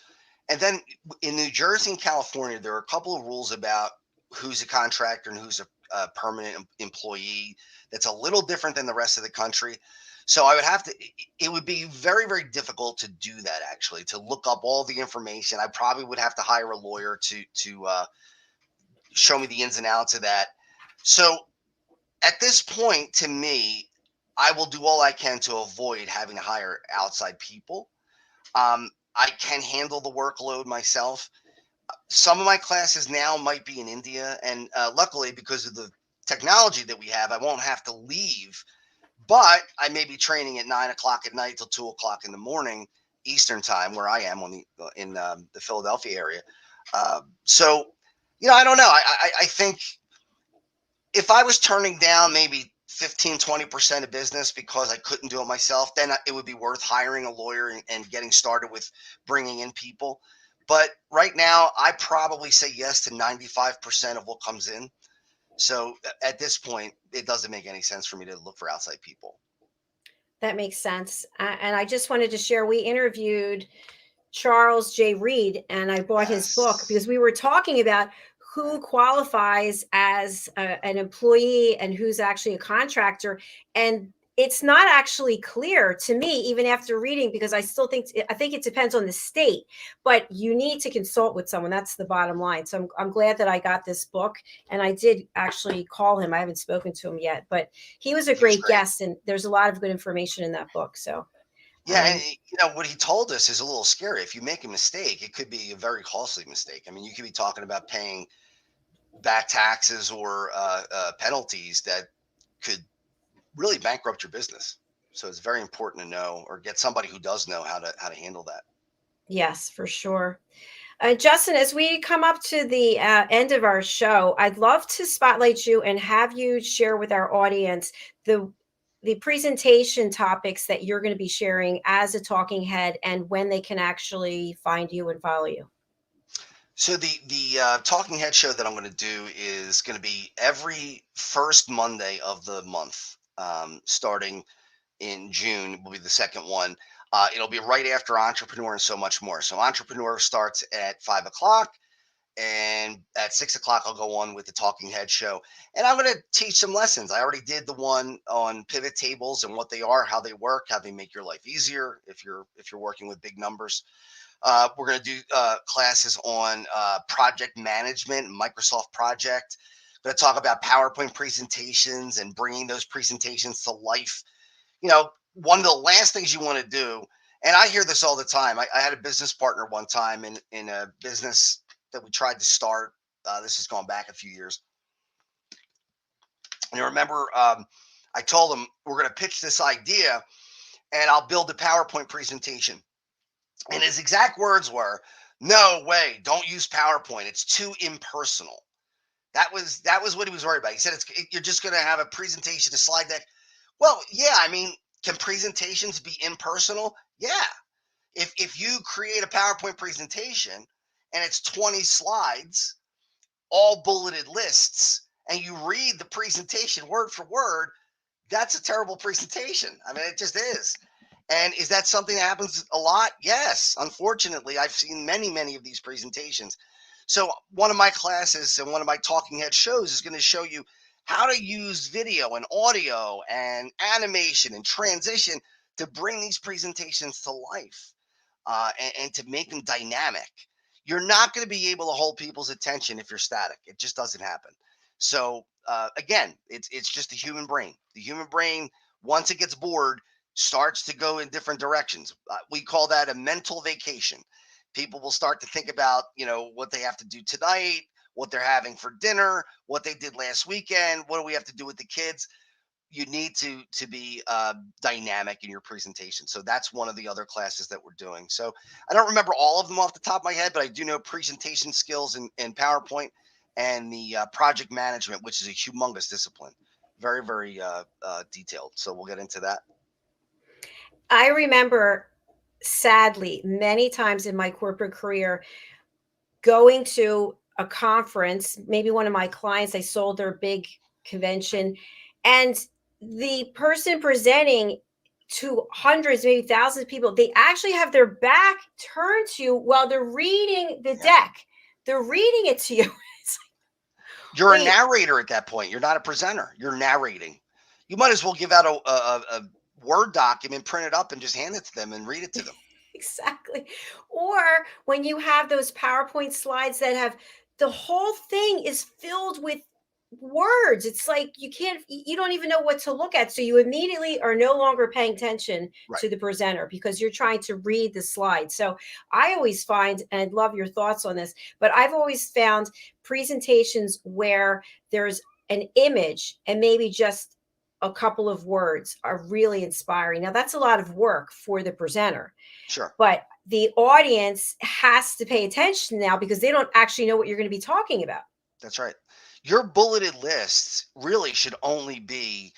Speaker 3: And then in New Jersey and California, there are a couple of rules about who's a contractor and who's a permanent employee. That's a little different than the rest of the country. So I would have to. It would be very, very difficult to do that. Actually, to look up all the information, I probably would have to hire a lawyer to show me the ins and outs of that. So at this point, to me, I will do all I can to avoid having to hire outside people. I can handle the workload myself. Some of my classes now might be in India, and luckily, because of the technology that we have, I won't have to leave. But I may be training at 9 o'clock at night till 2 o'clock in the morning Eastern time, where I am in the Philadelphia area. So, I don't know. I think if I was turning down maybe 15-20% of business because I couldn't do it myself, then it would be worth hiring a lawyer and getting started with bringing in people. But right now, I probably say yes to 95% of what comes in. So at this point, it doesn't make any sense for me to look for outside people.
Speaker 2: That makes sense. And I just wanted to share, we interviewed Charles J. Reed, and I bought his book
Speaker 3: Yes.
Speaker 2: because we were talking about who qualifies as an employee and who's actually a contractor. And it's not actually clear to me, even after reading, because I think it depends on the state, but you need to consult with someone. That's the bottom line. So I'm glad that I got this book, and I did actually call him. I haven't spoken to him yet, but he was a
Speaker 3: He was
Speaker 2: great
Speaker 3: great.
Speaker 2: guest, and there's a lot of good information in that book. So
Speaker 3: Yeah, and what he told us is a little scary. If you make a mistake, it could be a very costly mistake. I mean, you could be talking about paying back taxes or penalties that could really bankrupt your business. So it's very important to know, or get somebody who does know how to handle that.
Speaker 2: yes, for sure. Justin, as we come up to the end of our show, I'd love to spotlight you and have you share with our audience the presentation topics that you're going to be sharing as a talking head, and when they can actually find you and follow you.
Speaker 3: So the talking head show that I'm going to do is going to be every first Monday of the month, starting in June will be the second one. It'll be right after Entrepreneur and So Much More. So Entrepreneur starts at 5 o'clock, and at 6 o'clock I'll go on with the Talking Head show, and I'm going to teach some lessons. I already did the one on pivot tables and what they are, how they work, how they make your life easier if you're working with big numbers. We're going to do classes on project management, Microsoft Project. Going to talk about PowerPoint presentations and bringing those presentations to life. One of the last things you want to do, and I hear this all the time. I had a business partner one time in a business that we tried to start. This has gone back a few years. And I remember I told him, we're going to pitch this idea and I'll build a PowerPoint presentation. And his exact words were, "No way, don't use PowerPoint. It's too impersonal." That was what he was worried about. He said, you're just going to have a presentation, a slide deck. Well, yeah, I mean, can presentations be impersonal? Yeah. If you create a PowerPoint presentation and it's 20 slides, all bulleted lists, and you read the presentation word for word, that's a terrible presentation. I mean, it just is. And is that something that happens a lot? Yes. Unfortunately, I've seen many, many of these presentations. So one of my classes and one of my talking head shows is going to show you how to use video and audio and animation and transition to bring these presentations to life, and to make them dynamic. You're not going to be able to hold people's attention if you're static. It just doesn't happen. So again, it's just the human brain. The human brain, once it gets bored, starts to go in different directions. We call that a mental vacation. People will start to think about, what they have to do tonight, what they're having for dinner, what they did last weekend, what do we have to do with the kids. You need to be dynamic in your presentation. So that's one of the other classes that we're doing. So I don't remember all of them off the top of my head, but I do know presentation skills in PowerPoint, and the project management, which is a humongous discipline. Very, very detailed. So we'll get into that.
Speaker 2: I remember, sadly, many times in my corporate career, going to a conference, maybe one of my clients, they sold their big convention, and the person presenting to hundreds, maybe thousands of people, they actually have their back turned to you while they're reading the deck. They're reading it to you. It's like,
Speaker 3: You're a
Speaker 2: wait,
Speaker 3: narrator at that point. You're not a presenter. You're narrating. You might as well give out a Word document, print it up, and just hand it to them and read it to them.
Speaker 2: exactly. Or when you have those PowerPoint slides that have the whole thing is filled with words, it's like you don't even know what to look at. So you immediately are no longer paying attention
Speaker 3: Right.
Speaker 2: to the presenter because you're trying to read the slide. So I always find, and I'd love your thoughts on this, but I've always found presentations where there's an image and maybe just a couple of words are really inspiring. Now, that's a lot of work for the presenter,
Speaker 3: Sure.
Speaker 2: but the audience has to pay attention now because they don't actually know what you're going to be talking about.
Speaker 3: That's right. Your bulleted lists really should only be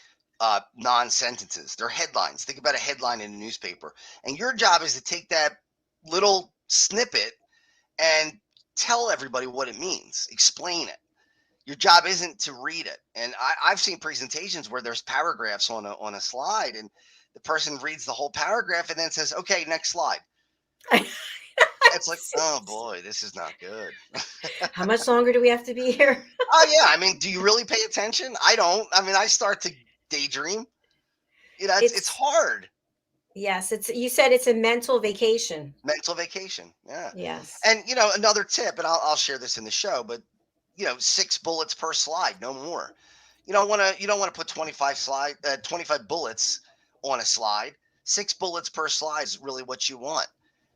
Speaker 3: non-sentences. They're headlines. Think about a headline in a newspaper. And your job is to take that little snippet and tell everybody what it means. Explain it. Your job isn't to read it. And I've seen presentations where there's paragraphs on a slide, and the person reads the whole paragraph and then says, "Okay, next slide." It's like, oh boy, this is not good.
Speaker 2: How much longer do we have to be here?
Speaker 3: Oh yeah, I mean, do you really pay attention? I don't. I mean, I start to daydream. It's hard.
Speaker 2: Yes, you said it's a mental vacation.
Speaker 3: Mental vacation. Yeah.
Speaker 2: Yes.
Speaker 3: And another tip, and I'll share this in the show, but 6 bullets per slide, no more. You don't want to put 25 bullets on a slide. 6 bullets per slide is really what you want.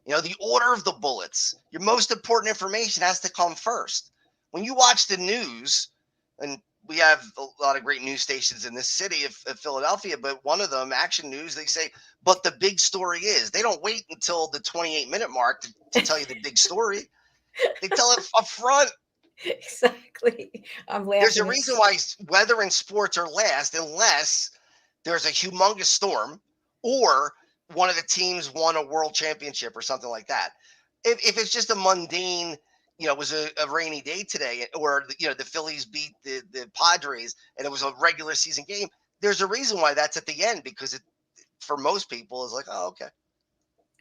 Speaker 3: The order of the bullets, your most important information has to come first. When you watch the news, and we have a lot of great news stations in this city of Philadelphia, but one of them, Action News, they say, but the big story is. They don't wait until the 28-minute mark to tell you the big story. They tell it up front.
Speaker 2: Exactly. I'm laughing.
Speaker 3: There's a reason why weather and sports are last unless there's a humongous storm or one of the teams won a world championship or something like that. If it's just a mundane, it was a rainy day today, or the Phillies beat the Padres and it was a regular season game, there's a reason why that's at the end, because it, for most people, is like, oh, okay.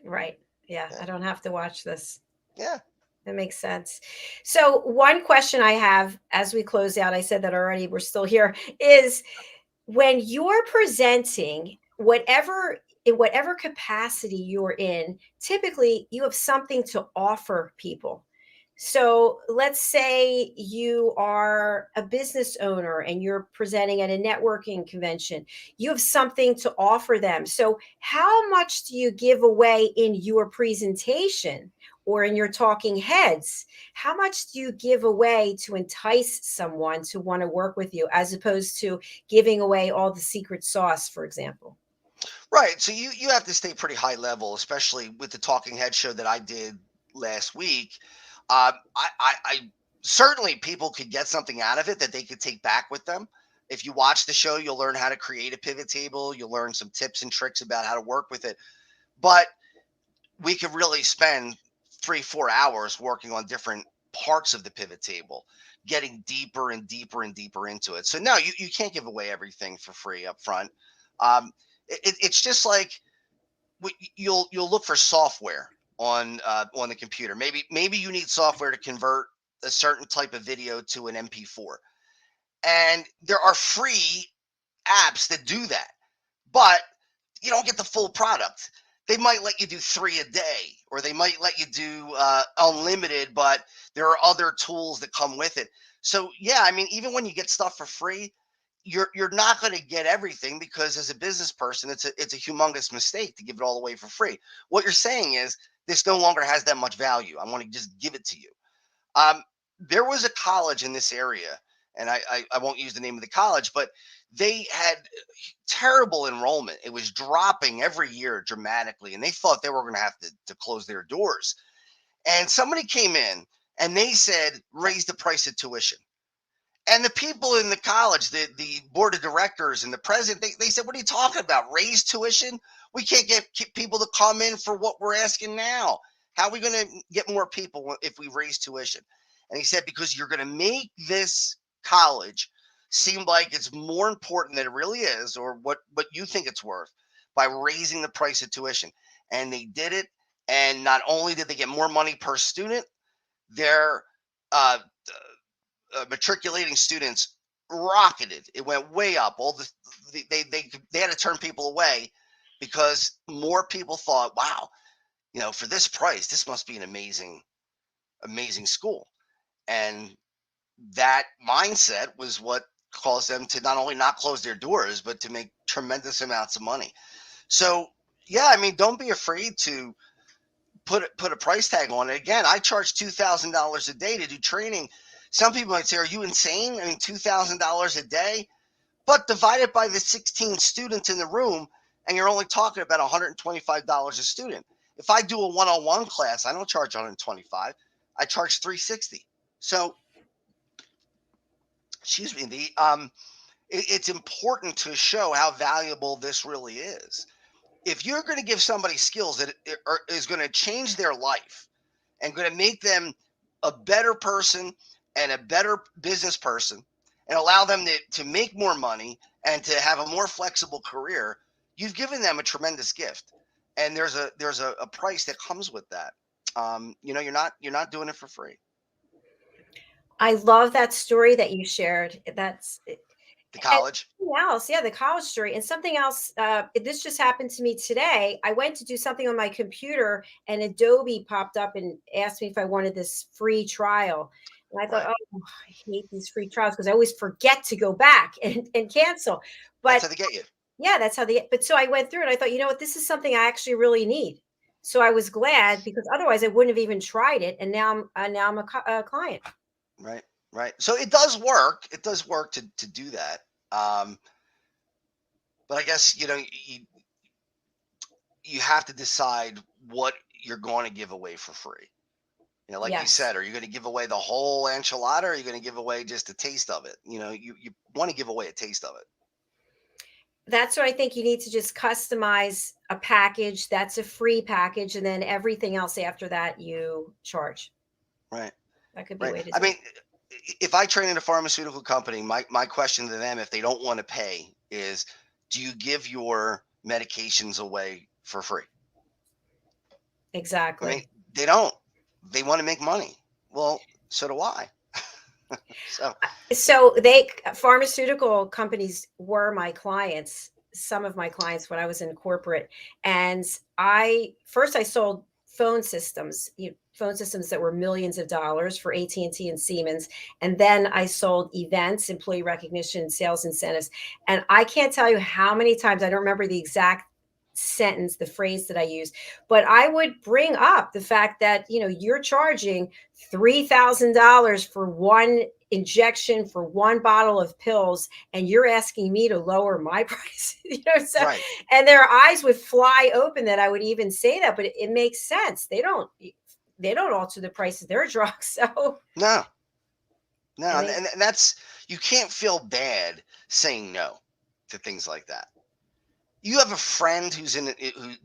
Speaker 2: Right. Yeah. I don't have to watch this.
Speaker 3: Yeah.
Speaker 2: That makes sense. So one question I have as we close out, I said that already, we're still here, is when you're presenting, in whatever capacity you're in, typically you have something to offer people. So let's say you are a business owner and you're presenting at a networking convention. You have something to offer them. So how much do you give away in your presentation or in your talking heads? How much do you give away to entice someone to want to work with you, as opposed to giving away all the secret sauce, for example?
Speaker 3: Right. So you have to stay pretty high level, especially with the talking head show that I did last week. I certainly, people could get something out of it that they could take back with them. If you watch the show, you'll learn how to create a pivot table. You'll learn some tips and tricks about how to work with it. But we could really spend 3-4 hours working on different parts of the pivot table, getting deeper and deeper and deeper into it. So no, you can't give away everything for free up front. It's just like you'll look for software on the computer. Maybe you need software to convert a certain type of video to an MP4, and there are free apps that do that, but you don't get the full product. They might let you do 3 a day, or they might let you do unlimited, but there are other tools that come with it. So yeah, I mean, even when you get stuff for free, you're not going to get everything, because as a business person, it's a humongous mistake to give it all away for free. What you're saying is, this no longer has that much value. I want to just give it to you. There was a college in this area, and I won't use the name of the college, but they had terrible enrollment. It was dropping every year dramatically, and they thought they were going to have to close their doors. And somebody came in and they said, raise the price of tuition. And the people in the college, the board of directors and the president, they said, what are you talking about? Raise tuition? We can't get people to come in for what we're asking now. How are we going to get more people if we raise tuition? And he said, because you're going to make this college seem like it's more important than it really is, or what you think it's worth, by raising the price of tuition. And they did it. And not only did they get more money per student, their matriculating students rocketed. It went way up. They had to turn people away because more people thought, wow, for this price, this must be an amazing school. And that mindset was what caused them to not only not close their doors, but to make tremendous amounts of money. So yeah, I mean, don't be afraid to put a price tag on it. Again, I charge $2,000 a day to do training. Some people might say, are you insane? I mean, $2,000 a day. but divided by the 16 students in the room, and you're only talking about $125 a student. If I do a one-on-one class, I don't charge $125. I charge $360. So, excuse me, it's important to show how valuable this really is. If you're going to give somebody skills that is going to change their life and going to make them a better person and a better business person and allow them to make more money and to have a more flexible career, you've given them a tremendous gift. And there's a price that comes with that. You're not doing it for free.
Speaker 2: I love that story that you shared. That's
Speaker 3: The college.
Speaker 2: something else. Yeah, the college story. And something else, this just happened to me today. I went to do something on my computer and Adobe popped up and asked me if I wanted this free trial. And I thought,
Speaker 3: Right.
Speaker 2: oh, I hate these free trials because I always forget to go back and cancel.
Speaker 3: That's
Speaker 2: But
Speaker 3: how they get you.
Speaker 2: yeah, that's how they, but so I went through it. I thought, you know what, this is something I actually really need. So I was glad because otherwise I wouldn't have even tried it. And now I'm a client.
Speaker 3: Right. Right. So it does work. It does work to do that. But I guess, you have to decide what you're going to give away for free. Like you
Speaker 2: Yes.
Speaker 3: said, are you going to give away the whole enchilada, or are you going to give away just a taste of it? You want to give away a taste of it.
Speaker 2: That's what I think. You need to just customize a package that's a free package, and then everything else after that you charge.
Speaker 3: Right.
Speaker 2: That could be a way
Speaker 3: Right.
Speaker 2: to
Speaker 3: I
Speaker 2: do
Speaker 3: mean,
Speaker 2: it.
Speaker 3: if I train in a pharmaceutical company, my question to them, if they don't want to pay, is, do you give your medications away for free? I mean,
Speaker 2: Exactly.
Speaker 3: they don't. They want to make money. Well, so do I. So,
Speaker 2: So pharmaceutical companies were my clients, some of my clients when I was in corporate. And I sold phone systems that were millions of dollars for AT&T and Siemens. And then I sold events, employee recognition, sales incentives. And I can't tell you how many times, I don't remember the exact sentence, the phrase that I used, but I would bring up the fact that, you're charging $3,000 for one injection for one bottle of pills, and you're asking me to lower my price. So,
Speaker 3: right.
Speaker 2: and their eyes would fly open that I would even say that, but it makes sense. They don't alter the price of their drugs. So,
Speaker 3: No, no.
Speaker 2: and
Speaker 3: And that's, you can't feel bad saying no to things like that. You have a friend who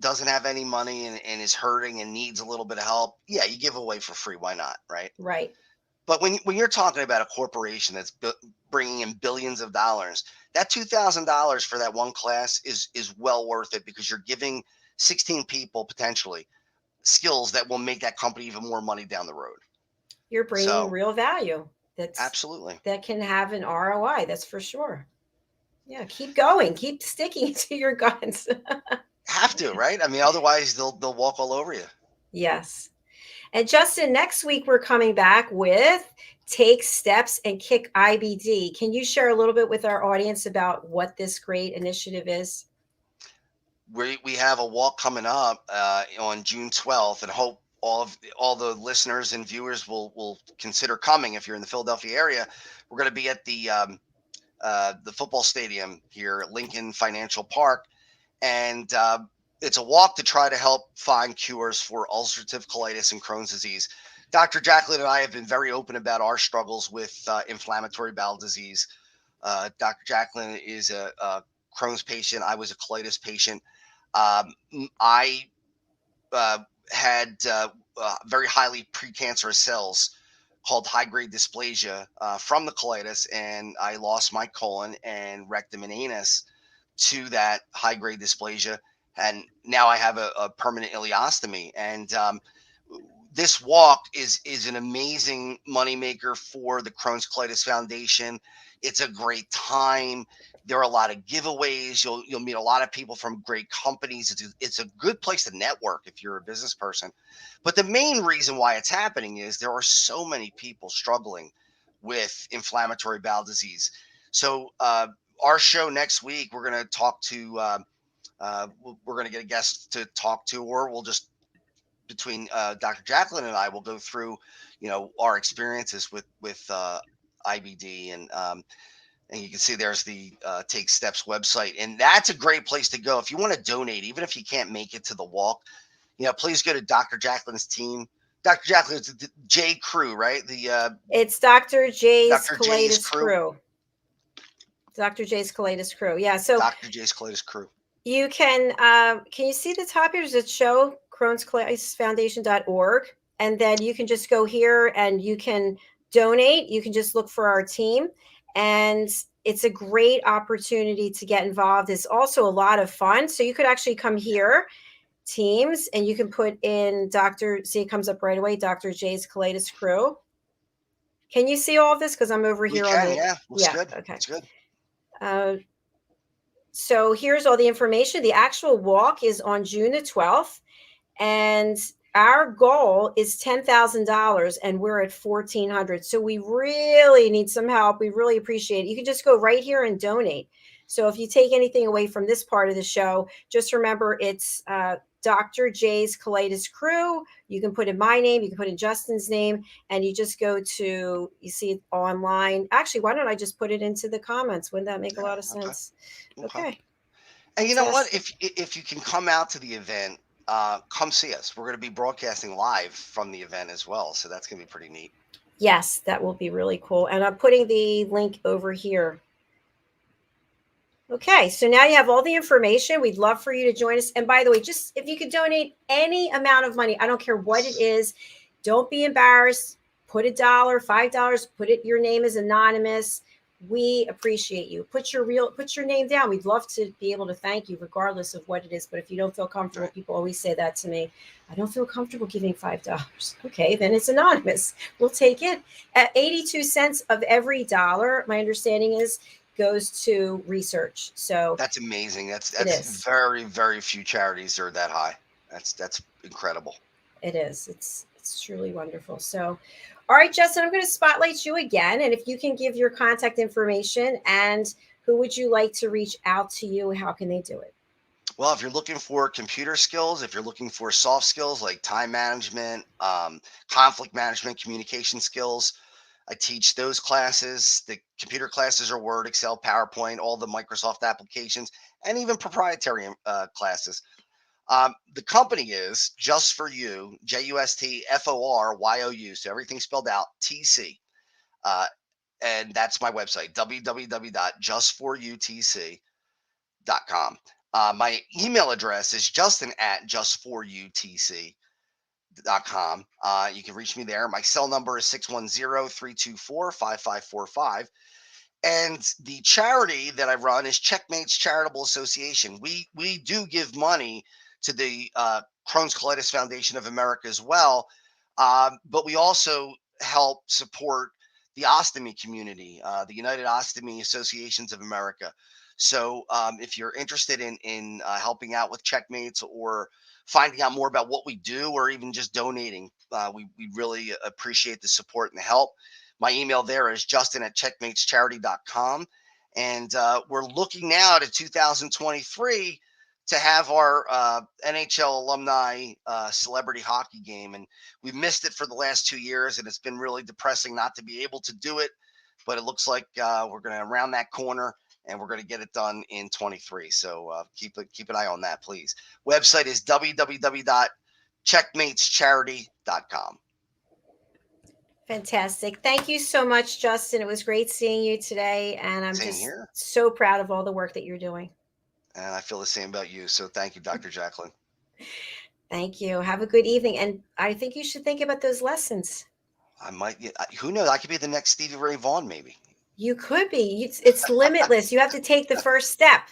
Speaker 3: doesn't have any money and is hurting and needs a little bit of help. Yeah, you give away for free. Why not? Right.
Speaker 2: right.
Speaker 3: But when you're talking about a corporation that's bringing in billions of dollars, that $2,000 for that one class is well worth it, because you're giving 16 people potentially skills that will make that company even more money down the road.
Speaker 2: You're bringing
Speaker 3: So
Speaker 2: real value
Speaker 3: absolutely,
Speaker 2: that can have an ROI. That's for sure. Yeah, keep going, keep sticking to your guns.
Speaker 3: have to, right? I mean, otherwise they'll walk all over you.
Speaker 2: Yes. And Justin, next week we're coming back with Take Steps and Kick IBD. Can you share a little bit with our audience about what this great initiative is?
Speaker 3: We have a walk coming up on June 12th, and hope all the listeners and viewers will consider coming if you're in the Philadelphia area. We're going to be at the football stadium here at Lincoln Financial Park, and it's a walk to try to help find cures for ulcerative colitis and Crohn's disease. Dr. Jacalyn and I have been very open about our struggles with inflammatory bowel disease. Dr. Jacalyn is a Crohn's patient. I was a colitis patient. I had very highly precancerous cells called high-grade dysplasia from the colitis, and I lost my colon and rectum and anus to that high-grade dysplasia, and now I have a permanent ileostomy. And this walk is an amazing moneymaker for the Crohn's Colitis Foundation. It's a great time. There are a lot of giveaways. You'll meet a lot of people from great companies. It's a good place to network if you're a business person. But the main reason why it's happening is there are so many people struggling with inflammatory bowel disease. So our show next week, we're going to talk to we're going to get a guest to talk to, or we'll just, between Dr. Jacalyn and I, will go through, our experiences with IBD. And And you can see there's the Take Steps website. And that's a great place to go. If you want to donate, even if you can't make it to the walk, please go to Dr. Jacalyn's team. Dr. Jacalyn's the J Crew, right?
Speaker 2: It's Dr. J's
Speaker 3: Dr. J's
Speaker 2: Colitis Crew. Dr. J's Colitis Crew. Yeah. So
Speaker 3: Dr. J's Colitis Crew.
Speaker 2: You can you see the top here? Does it show CrohnsColisisFoundation.org? And then you can just go here and you can donate. You can just look for our team. And it's a great opportunity to get involved. It's also a lot of fun. So you could actually come here, teams, and you can put in see, it comes up right away, Dr. J's Colitis Crew. Can you see all of this? Because I'm over here on the...
Speaker 3: Yeah, looks good.
Speaker 2: Okay.
Speaker 3: It's good.
Speaker 2: So here's all the information. The actual walk is on June the 12th, and our goal is $10,000, and we're at $1,400. So we really need some help. We really appreciate it. You can just go right here and donate. So if you take anything away from this part of the show, just remember it's Dr. J's Colitis Crew. You can put in my name, you can put in Justin's name, and you just go to, you see it online. Actually, why don't I just put it into the comments? Wouldn't that make a lot of sense? Okay.
Speaker 3: And you know what? If you can come out to the event, come see us. We're going to be broadcasting live from the event as well. So that's going to be pretty neat.
Speaker 2: Yes, that will be really cool. And I'm putting the link over here. Okay, so now you have all the information. We'd love for you to join us. And by the way, just if you could donate any amount of money, I don't care what it is, don't be embarrassed. Put $1, $5, put it, your name is anonymous. We appreciate you. Put your name down. We'd love to be able to thank you regardless of what it is. But if you don't feel comfortable, people always say that to me. I don't feel comfortable giving $5. Okay, then it's anonymous. We'll take it. At 82 cents of every dollar, my understanding is, goes to research. So
Speaker 3: that's amazing. That's very, very few charities are that high. That's incredible.
Speaker 2: It is. It's truly wonderful. So, all right, Justin, I'm going to spotlight you again. And if you can give your contact information and who would you like to reach out to you, how can they do it?
Speaker 3: Well, if you're looking for computer skills, if you're looking for soft skills like time management, conflict management, communication skills, I teach those classes. The computer classes are Word, Excel, PowerPoint, all the Microsoft applications, and even proprietary classes. The company is Just For You, JUSTFORYOU. So everything spelled out, TC. And that's my website, www.justforutc.com. My email address is justin@justforutc.com. You can reach me there. My cell number is 610-324-5545. And the charity that I run is Checkmates Charitable Association. We do give money to the Crohn's Colitis Foundation of America as well, but we also help support the ostomy community, the United Ostomy Associations of America. So if you're interested in helping out with Checkmates or finding out more about what we do or even just donating, we really appreciate the support and the help. My email there is justin@checkmatescharity.com. And we're looking now to 2023 to have our NHL alumni celebrity hockey game. And we've missed it for the last 2 years, and it's been really depressing not to be able to do it. But it looks like we're going to round that corner, and we're going to get it done in 23. So keep an eye on that, please. Website is www.checkmatescharity.com.
Speaker 2: Fantastic. Thank you so much, Justin. It was great seeing you today. And I'm so proud of all the work that you're doing.
Speaker 3: And I feel the same about you. So thank you, Dr. Jacalyn.
Speaker 2: Thank you. Have a good evening. And I think you should think about those lessons.
Speaker 3: I might. Who knows? I could be the next Stevie Ray Vaughan, maybe.
Speaker 2: You could be. It's limitless. You have to take the first step.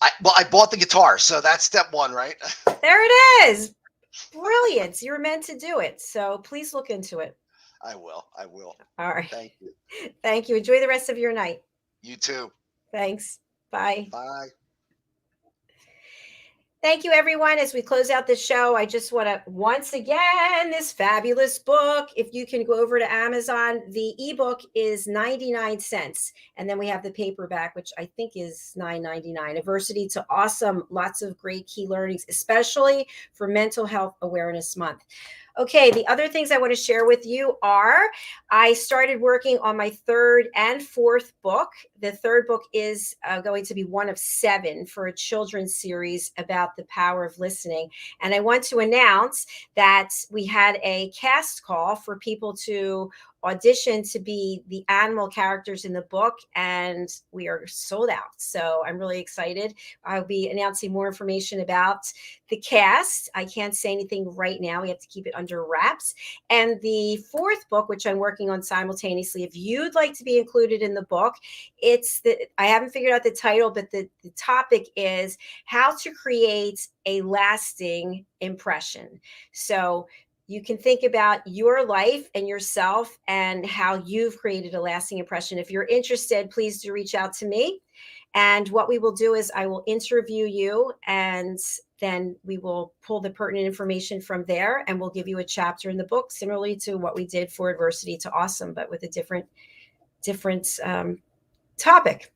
Speaker 3: I bought the guitar. So that's step one, right?
Speaker 2: There it is. Brilliant. You're meant to do it. So please look into it.
Speaker 3: I will.
Speaker 2: All right.
Speaker 3: Thank you.
Speaker 2: Thank you. Enjoy the rest of your night.
Speaker 3: You too.
Speaker 2: Thanks. Bye.
Speaker 3: Bye.
Speaker 2: Thank you, everyone. As we close out the show, I just want to, once again, this fabulous book. If you can go over to Amazon, the ebook is 99 cents. And then we have the paperback, which I think is $9.99. Adversity to Awesome. Lots of great key learnings, especially for Mental Health Awareness Month. Okay, the other things I want to share with you are I started working on my third and fourth book. The third book is going to be one of 7 for a children's series about the power of listening. And I want to announce that we had a cast call for people to audition to be the animal characters in the book, and we are sold out. So I'm really excited. I'll be announcing more information about the cast. I can't say anything right now. We have to keep it under wraps. And the fourth book, which I'm working on simultaneously, if you'd like to be included in the book, I haven't figured out the title, but the topic is how to create a lasting impression. So you can think about your life and yourself and how you've created a lasting impression. If you're interested, please do reach out to me. And what we will do is I will interview you, and then we will pull the pertinent information from there, and we'll give you a chapter in the book, similarly to what we did for Adversity to Awesome, but with a different topic.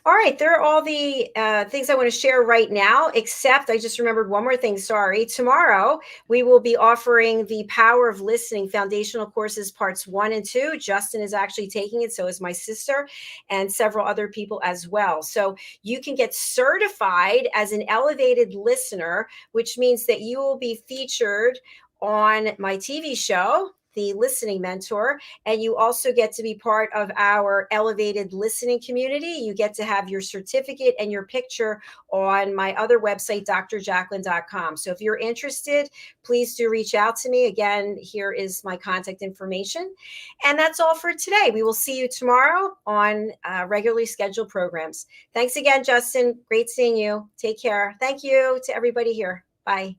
Speaker 2: All right, there are all the things I want to share right now, except I just remembered one more thing. Sorry. Tomorrow, we will be offering the Power of Listening Foundational Courses Parts 1 and 2. Justin is actually taking it. So is my sister and several other people as well. So you can get certified as an elevated listener, which means that you will be featured on my TV show, The Listening Mentor, and you also get to be part of our elevated listening community. You get to have your certificate and your picture on my other website, drjacalyn.com. So if you're interested, please do reach out to me. Again, here is my contact information. And that's all for today. We will see you tomorrow on regularly scheduled programs. Thanks again, Justin. Great seeing you. Take care. Thank you to everybody here. Bye.